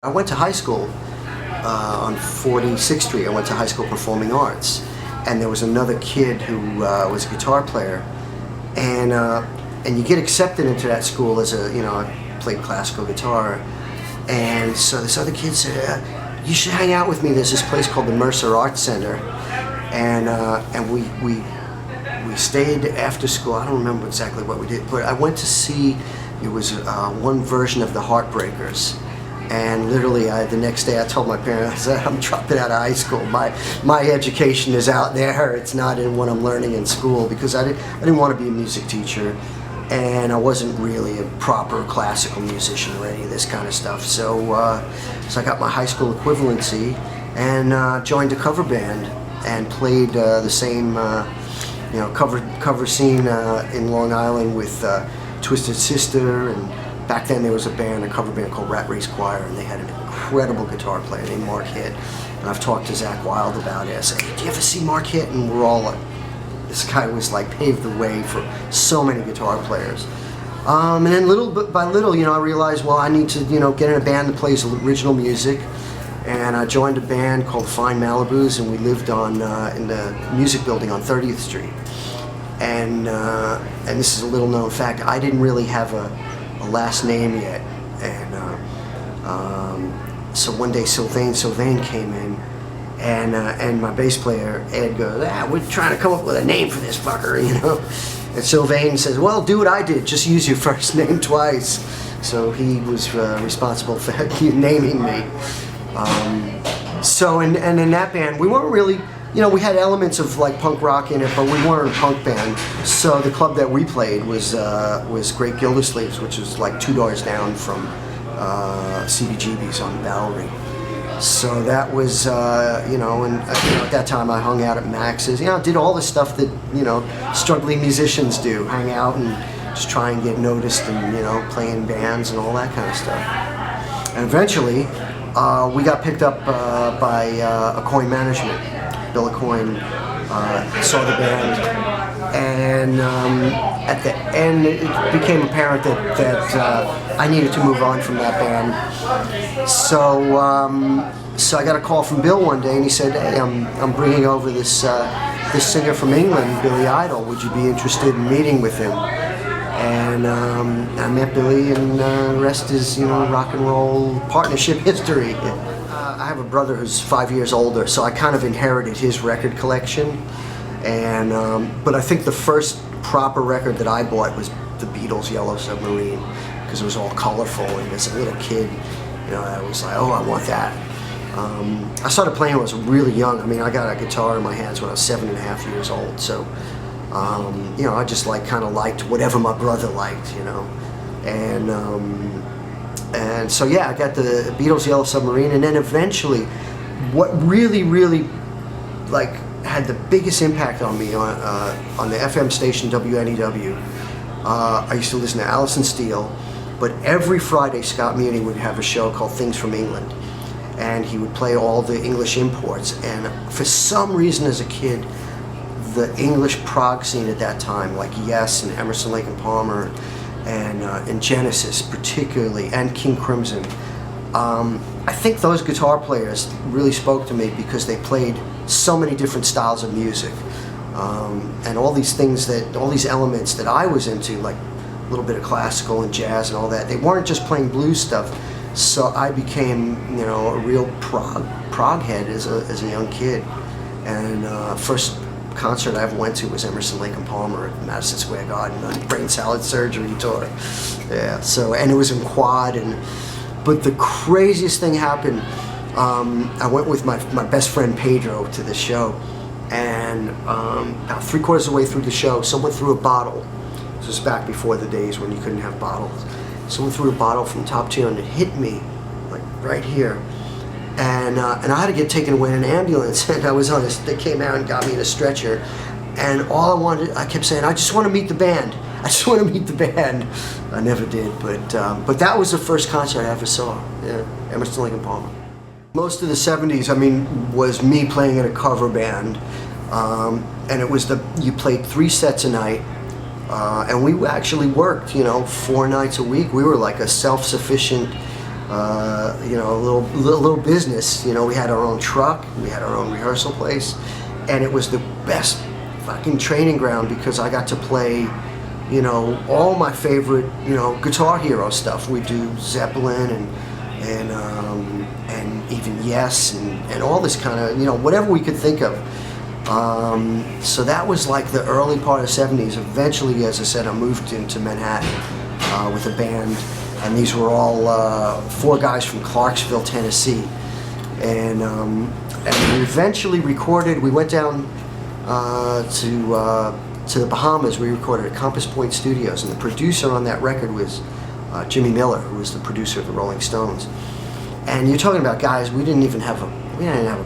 I went to high school on 46th Street. I went to high school performing arts, and there was another kid who was a guitar player, and you get accepted into that school as a, I played classical guitar, and so this other kid said, you should hang out with me. There's this place called the Mercer Arts Center, and we stayed after school. I don't remember exactly what we did, but I went to see, it was one version of the Heartbreakers. And literally, the next day I told my parents, I said, I'm dropping out of high school. My education is out there. It's not in what I'm learning in school, because I didn't want to be a music teacher, and I wasn't really a proper classical musician or any of this kind of stuff. So I got my high school equivalency and joined a cover band and played the same cover scene in Long Island with Twisted Sister, and back then there was a cover band called Rat Race Choir, and they had an incredible guitar player named Mark Hitt. And I've talked to Zach Wilde about it. I said, hey, do you ever see Mark Hitt? And we're all like, this guy was like paved the way for so many guitar players. And then little bit by little, I realized, well, I need to, get in a band that plays original music. And I joined a band called Fine Malibus, and we lived in the music building on 30th Street. And this is a little known fact, I didn't really have a last name yet, and so one day Sylvain came in, and my bass player Ed goes, we're trying to come up with a name for this fucker, and Sylvain says, well, do what I did, just use your first name twice. So he was responsible for naming me. So in that band, we weren't really, we had elements of like punk rock in it, but we weren't a punk band. So the club that we played was Great Gildersleeves, which was like 2 doors down from CBGB's on Bowery. So that was, at that time I hung out at Max's, did all the stuff that, struggling musicians do, hang out and just try and get noticed and, play in bands and all that kind of stuff. And eventually, we got picked up by Aucoin Management. Bill Aucoin saw the band, and at the end it became apparent that I needed to move on from that band. So I got a call from Bill one day, and he said, hey, I'm bringing over this singer from England, Billy Idol. Would you be interested in meeting with him? And I met Billy, and the rest is, rock and roll partnership history. I have a brother who's 5 years older, so I kind of inherited his record collection. And but I think the first proper record that I bought was the Beatles' Yellow Submarine, because it was all colorful, and as a little kid, I was like, oh, I want that. I started playing when I was really young. I mean, I got a guitar in my hands when I was 7.5 years old, so I just kind of liked whatever my brother liked, and so yeah, I got the Beatles' Yellow Submarine, and then eventually, what really had the biggest impact on me on the FM station WNEW. I used to listen to Alison Steele, but every Friday Scott Muni would have a show called Things from England, and he would play all the English imports. And for some reason, as a kid, the English prog scene at that time, like Yes and Emerson, Lake and Palmer, and Genesis particularly, and King Crimson, I think those guitar players really spoke to me because they played so many different styles of music, and all these elements that I was into, like a little bit of classical and jazz and all that. They weren't just playing blues stuff, so I became, a real prog head as a young kid. And first concert I ever went to was Emerson, Lake and Palmer at Madison Square Garden on Brain Salad Surgery tour. Yeah, and it was in quad, but the craziest thing happened. I went with my best friend Pedro to the show, and about 3/4 of the way through the show, someone threw a bottle. This was back before the days when you couldn't have bottles. Someone threw a bottle from top tier, and it hit me, like right here. And I had to get taken away in an ambulance, and I was they came out and got me in a stretcher, and I kept saying, I just want to meet the band. I just want to meet the band. I never did, but that was the first concert I ever saw. Yeah, Emerson, Lake and Palmer. Most of the 70s, was me playing in a cover band, and it was you played 3 sets a night, and we actually worked, 4 nights a week. We were like a self-sufficient a little business. We had our own truck, we had our own rehearsal place, and it was the best fucking training ground because I got to play, all my favorite, Guitar Hero stuff. We do Zeppelin and even Yes and all this kind of, whatever we could think of. So that was like the early part of the 70s. Eventually, as I said, I moved into Manhattan with a band, and these were all 4 guys from Clarksville, Tennessee. And we eventually recorded, we went down to the Bahamas. We recorded at Compass Point Studios, and the producer on that record was Jimmy Miller, who was the producer of the Rolling Stones. And you're talking about guys, we didn't even have a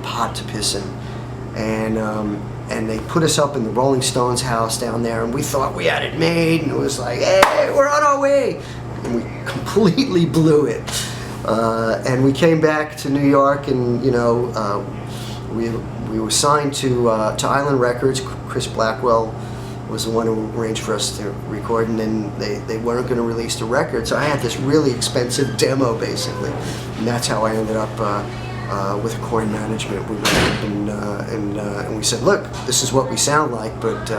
pot to piss in. And they put us up in the Rolling Stones house down there, and we thought we had it made, and it was like, hey, we're on our way. And we completely blew it. And we came back to New York, and we were signed to Island Records. Chris Blackwell was the one who arranged for us to record, and then they weren't going to release the record, so I had this really expensive demo basically, and that's how I ended up with Accord Management. We went up and we said, look, this is what we sound like, but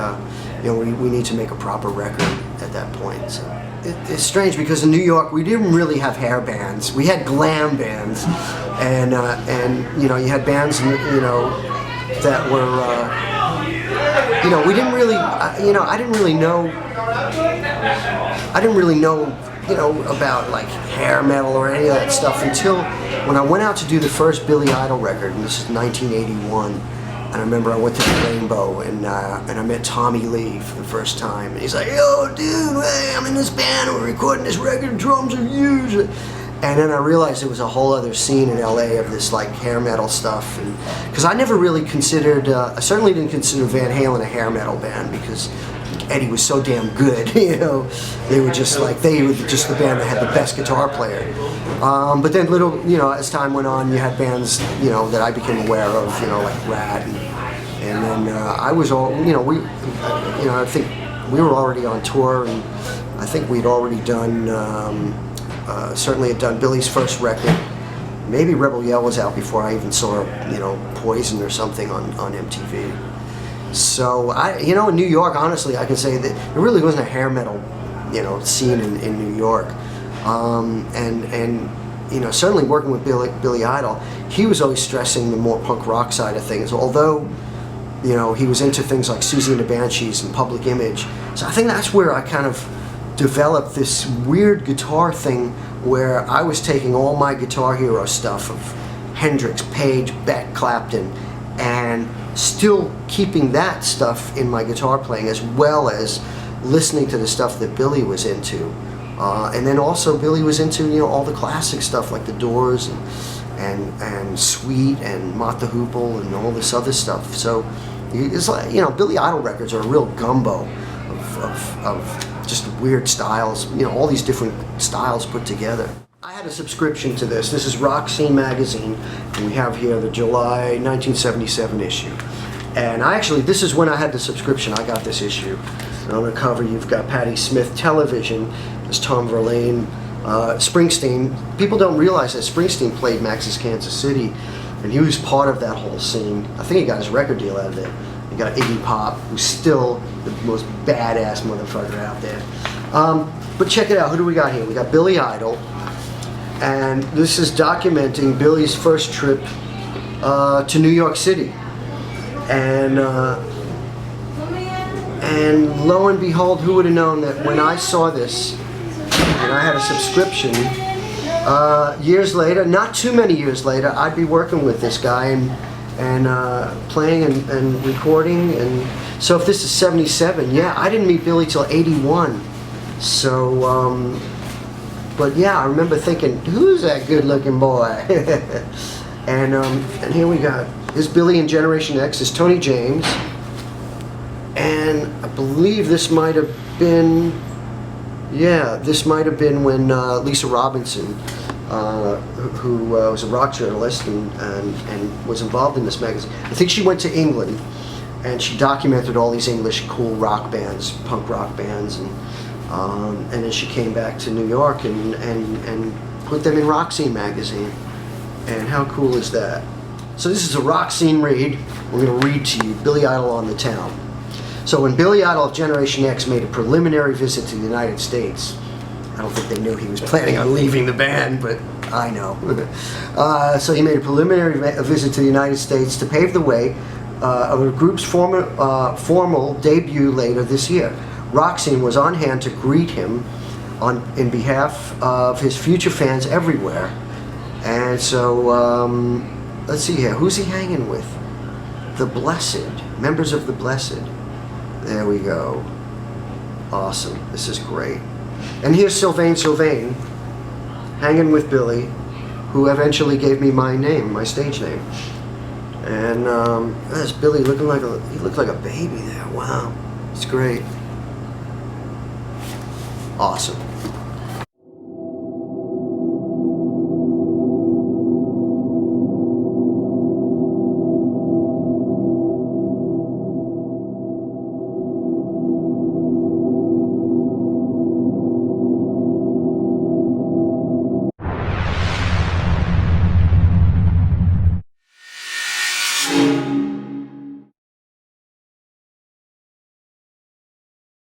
we need to make a proper record at that point. So it's strange because in New York we didn't really have hair bands. We had glam bands, and you had bands that were we didn't really I didn't really know about like hair metal or any of that stuff until when I went out to do the first Billy Idol record, and this is 1981. And I remember I went to the Rainbow, and I met Tommy Lee for the first time. And he's like, yo, dude, hey, I'm in this band, we're recording this record, drums are huge. And then I realized there was a whole other scene in LA of this like hair metal stuff. Because I never really considered, I certainly didn't consider Van Halen a hair metal band because Eddie was so damn good, They were just the band that had the best guitar player. But then as time went on, you had bands, that I became aware of, like Rat, and then I was all, I think we were already on tour, and I think we'd already done, certainly had done Billy's first record. Maybe Rebel Yell was out before I even saw, Poison or something on MTV. So in New York, honestly, I can say that there really wasn't a hair metal, scene in New York. And certainly working with Billy Idol, he was always stressing the more punk rock side of things, although, he was into things like Susie and the Banshees and Public Image. So I think that's where I kind of developed this weird guitar thing where I was taking all my Guitar Hero stuff of Hendrix, Page, Beck, Clapton, and still keeping that stuff in my guitar playing, as well as listening to the stuff that Billy was into. And then also Billy was into, all the classic stuff like The Doors and Sweet and Mott the Hoople and all this other stuff. So it's like, Billy Idol records are a real gumbo of just weird styles, all these different styles put together. I had a subscription to this. This is Rock Scene Magazine, and we have here the July 1977 issue. And this is when I had the subscription. I got this issue. And on the cover, you've got Patti Smith Television. There's Tom Verlaine, Springsteen. People don't realize that Springsteen played Max's Kansas City, and he was part of that whole scene. I think he got his record deal out of it. You got Iggy Pop, who's still the most badass motherfucker out there. But check it out. Who do we got here? We got Billy Idol. And this is documenting Billy's first trip to New York City. And lo and behold, who would have known that when I saw this, and I had a subscription, years later, not too many years later, I'd be working with this guy and playing and recording. And so if this is 77, yeah, I didn't meet Billy till 81. So, but yeah, I remember thinking, who's that good-looking boy? And here we got, this Billy in Generation X is Tony James. And I believe this might have been, this might have been when Lisa Robinson, who was a rock journalist and was involved in this magazine. I think she went to England and she documented all these English cool rock bands, punk rock bands, and then she came back to New York and put them in Rock Scene magazine. And how cool is that? So this is a Rock Scene read. We're going to read to you Billy Idol on the Town. So when Billy Idol of Generation X made a preliminary visit to the United States, I don't think they knew he was planning on leaving the band, but I know. So he made a preliminary visit to the United States to pave the way of the group's formal debut later this year. Rock Scene was on hand to greet him in behalf of his future fans everywhere. And so, let's see here. Who's he hanging with? The Blessed. Members of the Blessed. There we go. Awesome. This is great. And here's Sylvain hanging with Billy, who eventually gave me my name, my stage name. And there's Billy looking like he looked like a baby there. Wow. It's great. Awesome.